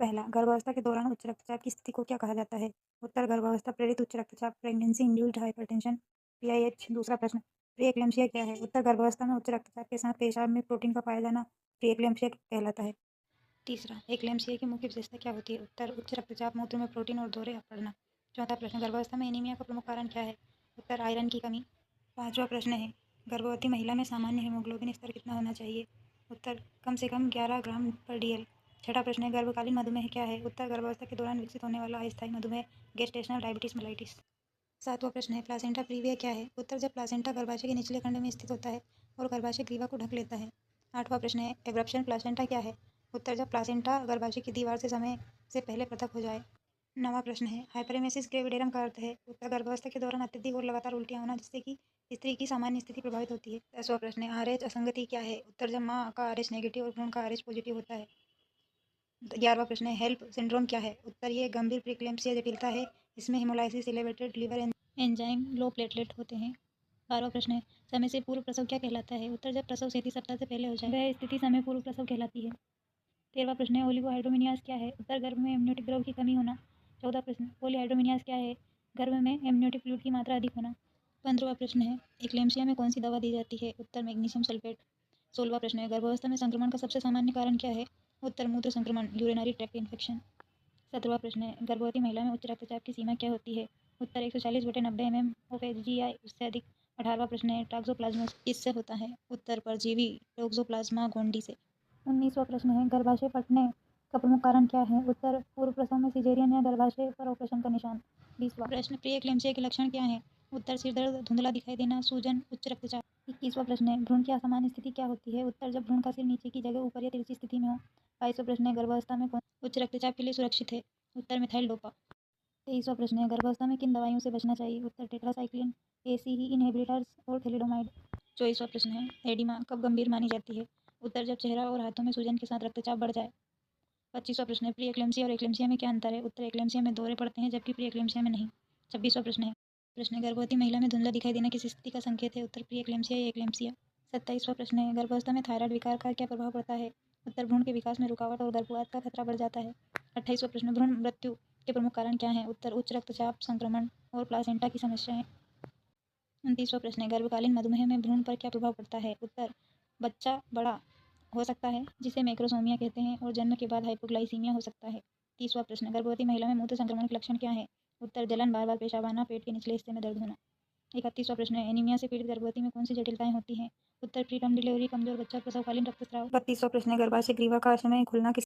पहला, गर्भावस्था के दौरान उच्च रक्तचाप की स्थिति को क्या कहा जाता है? उत्तर, गर्भावस्था प्रेरित उच्च रक्तचाप, प्रेगनेंसी इंड्यूस्ड हाइपरटेंशन, पीआईएच। दूसरा प्रश्न, प्री-एक्लेम्पसिया क्या है? उत्तर, गर्भावस्था में उच्च रक्तचाप के साथ पेशाब में प्रोटीन का पाया जाना प्री-एक्लेम्पसिया कहलाता है। तीसरा, एक्लेम्पसिया की मुख्य विशेषता क्या होती है? उत्तर, उच्च रक्तचाप, मूत्र में प्रोटीन और दोहरे पड़ना। चौथा प्रश्न, गर्भावस्था में एनीमिया का प्रमुख कारण क्या है? उत्तर, आयरन की कमी। पांचवा प्रश्न है, गर्भवती महिला में सामान्य हीमोग्लोबिन स्तर कितना होना चाहिए? उत्तर, कम से कम 11 ग्राम पर डीएल। छठा प्रश्न है, गर्भकालीन मधुमेह क्या है? उत्तर, गर्भावस्था के दौरान विकसित होने वाला अस्थायी मधुमेह, गेस्टेशनल डायबिटीज मेलाइटिस। सातवां प्रश्न है, प्लासेंटा प्रीविया क्या है? उत्तर, जब प्लासेंटा गर्भाशय के निचले खंड में स्थित होता है और गर्भाशय ग्रीवा को ढक लेता है। आठवां प्रश्न है, एब्रप्शन प्लासेंटा क्या है? उत्तर, जब प्लासेंटा गर्भाशय की दीवार से समय से पहले पृथक हो जाए। नवां प्रश्न है, हाइपरेमेसिस ग्रेविडेरम का अर्थ है? उत्तर, गर्भावस्था के दौरान अत्यधिक और लगातार उल्टियां होना जिससे कि स्त्री की सामान्य स्थिति प्रभावित होती है। 10वां प्रश्न है, आरएच असंगति क्या है? उत्तर, जब माँ का आरएच नेगेटिव और भ्रूण का आरएच पॉजिटिव होता है। 11वां प्रश्न है, हेल्प सिंड्रोम क्या है? उत्तर, ये गंभीर प्रीक्लेम्पसिया जटिलता है, इसमें haemolysis, elevated liver enzyme, low platelet होते हैं। 12वां प्रश्न है, समय से पूर्व प्रसव क्या कहलाता है? उत्तर, जब प्रसव 37 सप्ताह से पहले हो जाए वह स्थिति समय पूर्व प्रसव कहलाती है। 13वां प्रश्न है, ओलिगोहाइड्रोमिनियास क्या है? उत्तर, गर्भ में एमनियोटिक द्रव की कमी होना। 14वां प्रश्न, पॉलीहाइड्रोमिनियास क्या है? गर्भ में एमनियोटिक फ्लूइड की मात्रा अधिक होना। 15वां प्रश्न है, एक्लेम्पसिया में कौन सी दवा दी जाती है? उत्तर, मैग्नीशियम सल्फेट। 16वां प्रश्न है, गर्भावस्था में संक्रमण का सबसे सामान्य कारण क्या है? उत्तर, मूत्र संक्रमण, यूरिनरी ट्रैक्ट इन्फेक्शन। 17वां प्रश्न है, गर्भवती महिला में उच्च रक्तचाप की सीमा क्या होती है? उत्तर, 140/90 mm ऑफ एचजी या उससे अधिक। 18वां प्रश्न है, टॉक्सोप्लाज्मोसिस किससे होता है? उत्तर, परजीवी टोक्सोप्लाज्मा गोंडी से। 19वां प्रश्न है, गर्भाशय फटने का प्रमुख कारण क्या है? उत्तर, पूर्व प्रसव में सिजेरियन या गर्भाशय पर ऑपरेशन का निशान। 20वां प्रश्न, प्री एक्लेम्पसिया के लक्षण क्या हैं? उत्तर, सिर दर्द, धुंधला दिखाई देना, सूजन, उच्च रक्तचाप। 21वां प्रश्न है, भ्रूण की असामान्य स्थिति क्या होती है? उत्तर, जब भ्रूण का सिर नीचे की जगह ऊपर या तिरछी स्थिति में हो। 22वां प्रश्न है, गर्भावस्था में कौन उच्च रक्तचाप के लिए सुरक्षित है? उत्तर, मिथाइल डोपा। 23वां प्रश्न है, गर्भावस्था में किन दवाइयों से बचना चाहिए? उत्तर, टेट्रासाइक्लिन, एसीई इनहिबिटर्स और थैलिडोमाइड। 24वां प्रश्न है, एडिमा कब गंभीर मानी जाती है? उत्तर, जब चेहरा और हाथों में सूजन के साथ रक्तचाप बढ़ जाए। 25वां प्रश्न है, प्री एक्लेम्पसिया और एक्लेम्पसिया में क्या अंतर है? उत्तर, एक्लेम्पसिया में दौरे पड़ते हैं जबकि प्री एक्लेम्पसिया में नहीं। 26वां प्रश्न है, गर्भवती महिला में धुंधला दिखाई देना किस स्थिति का संकेत है? उत्तर, प्री एक्लेम्पसिया या एक्लेम्पसिया। 27वां प्रश्न है, गर्भावस्था में थायराइड विकार का क्या प्रभाव पड़ता है? उत्तर, भ्रूण के विकास में रुकावट और गर्भपात का खतरा बढ़ जाता है। 28वां प्रश्न, भ्रूण मृत्यु के प्रमुख कारण क्या हैं? उत्तर, उच्च रक्तचाप, संक्रमण और प्लासेंटा की समस्याएं। 29वां प्रश्न है, गर्भकालीन मधुमेह में भ्रूण पर क्या प्रभाव पड़ता है? उत्तर, बच्चा बड़ा हो सकता है जिसे मैक्रोसोमिया कहते हैं और जन्म के बाद हाइपोग्लाइसीमिया हो सकता है। 30वां प्रश्न, गर्भवती महिला में मूत्र संक्रमण के लक्षण क्या है? उत्तर, जलन, बार बार पेशाब आना, पेट के निचले हिस्से में दर्द होना। 31वां प्रश्न है, एनीमिया से पीड़ित गर्भवती में कौन सी जटिलताएं होती हैं? उत्तर, प्रीटर्म डिलीवरी, कमजोर बच्चा और प्रसवकालीन रक्तस्राव। 32वां प्रश्न है, गर्भाशय ग्रीवा का समय खुलना किस